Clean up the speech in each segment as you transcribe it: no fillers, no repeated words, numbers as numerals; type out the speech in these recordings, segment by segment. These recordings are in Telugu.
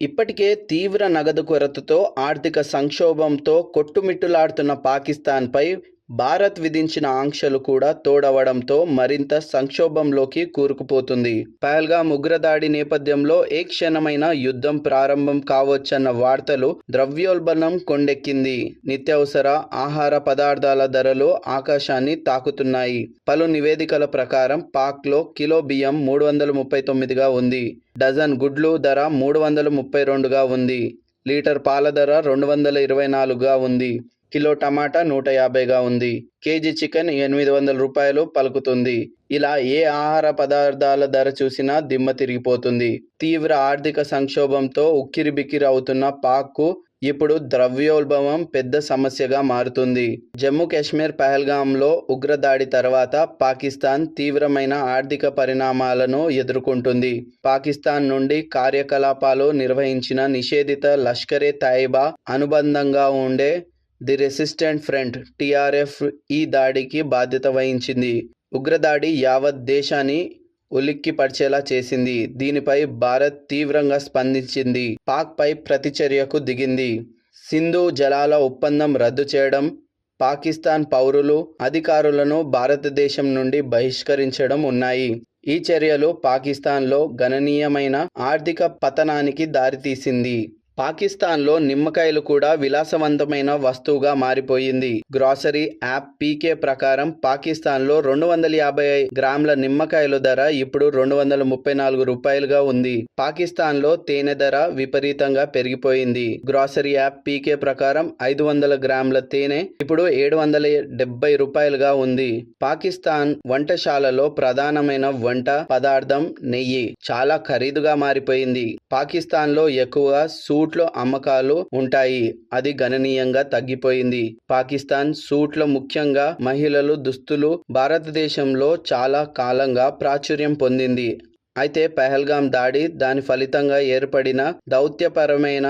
ఇప్పటికే తీవ్ర నగదు కొరతతో, ఆర్థిక సంక్షోభంతో కొట్టుమిట్టులాడుతున్న పాకిస్తాన్పై భారత్ విధించిన ఆంక్షలు కూడా తోడవడంతో మరింత సంక్షోభంలోకి కూరుకుపోతుంది. పహల్గామ్ ఉగ్రదాడి నేపథ్యంలో ఏ క్షణమైనా యుద్ధం ప్రారంభం కావచ్చన్న వార్తలు ద్రవ్యోల్బణం కొండెక్కింది. నిత్యావసర ఆహార పదార్థాల ధరలు ఆకాశాన్ని తాకుతున్నాయి. పలు నివేదికల ప్రకారం పాక్లో కిలో బియ్యం 339గా ఉంది. డజన్ గుడ్లు ధర 332గా ఉంది. లీటర్ పాల ధర 224గా ఉంది. కిలో టమాటా 150గా ఉంది. కేజీ చికెన్ 800 రూపాయలు పలుకుతుంది. ఇలా ఏ ఆహార పదార్థాల ధర చూసినా దిమ్మ తిరిగిపోతుంది. తీవ్ర ఆర్థిక సంక్షోభంతో ఉక్కిరిబిక్కిరి అవుతున్న పాక్కు ఇప్పుడు ద్రవ్యోల్బణం పెద్ద సమస్యగా మారుతుంది. జమ్మూ కాశ్మీర్ పహల్గామ్లో ఉగ్రదాడి తర్వాత పాకిస్తాన్ తీవ్రమైన ఆర్థిక పరిణామాలను ఎదుర్కొంటుంది. పాకిస్తాన్ నుండి కార్యకలాపాలు నిర్వహించిన నిషేధిత లష్కరే తైయబా అనుబంధంగా ఉండే ది రెసిస్టెంట్ ఫ్రంట్ (టీఆర్ఎఫ్) ఈ దాడికి బాధ్యత వహించింది. ఉగ్రదాడి యావత్ దేశాన్ని ఉలిక్కిపరిచేలా చేసింది. దీనిపై భారత్ తీవ్రంగా స్పందించింది. పాక్పై ప్రతిచర్యకు దిగింది. సింధు జలాల ఒప్పందం రద్దు చేయడం, పాకిస్తాన్ పౌరులు, అధికారులను భారతదేశం నుండి బహిష్కరించడం ఉన్నాయి. ఈ చర్యలు పాకిస్తాన్లో గణనీయమైన ఆర్థిక పతనానికి దారితీసింది. పాకిస్తాన్లో నిమ్మకాయలు కూడా విలాసవంతమైన వస్తువుగా మారిపోయింది. గ్రాసరీ యాప్ పీకే ప్రకారం పాకిస్తాన్లో 250 గ్రాముల నిమ్మకాయల ధర ఇప్పుడు 234 రూపాయలుగా ఉంది. పాకిస్తాన్లో తేనె ధర విపరీతంగా పెరిగిపోయింది. గ్రాసరీ యాప్ పీకే ప్రకారం 500 గ్రాముల తేనె ఇప్పుడు 770 రూపాయలుగా ఉంది. పాకిస్తాన్ వంటశాలలో ప్రధానమైన వంట పదార్థం నెయ్యి చాలా ఖరీదుగా మారిపోయింది. పాకిస్తాన్లో ఎక్కువగా సూట్లో అమ్మకాలు ఉంటాయి. అది గణనీయంగా తగ్గిపోయింది. పాకిస్తాన్ సూట్లో, ముఖ్యంగా మహిళలు దుస్తులు, భారతదేశంలో చాలా కాలంగా ప్రాచుర్యం పొందింది. అయితే పహల్గామ్ దాడి, దాని ఫలితంగా ఏర్పడిన దౌత్యపరమైన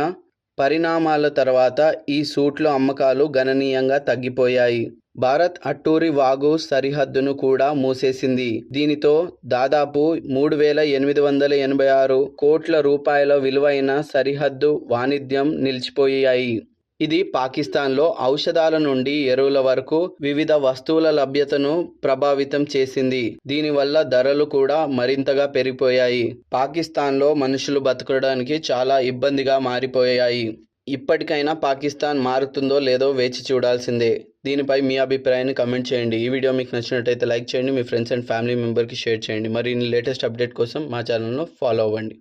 పరిణామాల తర్వాత ఈ సూట్ల అమ్మకాలు గణనీయంగా తగ్గిపోయాయి. భారత్ అట్టూరి వాగు సరిహద్దును కూడా మూసేసింది. దీనితో దాదాపు 3,886 కోట్ల రూపాయల విలువైన సరిహద్దు వాణిజ్యం నిలిచిపోయాయి. ఇది పాకిస్తాన్లో ఔషధాల నుండి ఎరువుల వరకు వివిధ వస్తువుల లభ్యతను ప్రభావితం చేసింది. దీనివల్ల ధరలు కూడా మరింతగా పెరిగిపోయాయి. పాకిస్తాన్లో మనుషులు బతకడానికి చాలా ఇబ్బందిగా మారిపోయాయి. ఇప్పటికైనా పాకిస్తాన్ మారుతుందో లేదో వేచి చూడాల్సిందే. దీనిపై మీ అభిప్రాయాన్ని కమెంట్ చేయండి. ఈ వీడియో మీకు నచ్చినట్టయితే లైక్ చేయండి. మీ ఫ్రెండ్స్ అండ్ ఫ్యామిలీ మెంబర్కి షేర్ చేయండి. మరిన్ని లేటెస్ట్ అప్డేట్ కోసం మా ఛానల్ను ఫాలో అవ్వండి.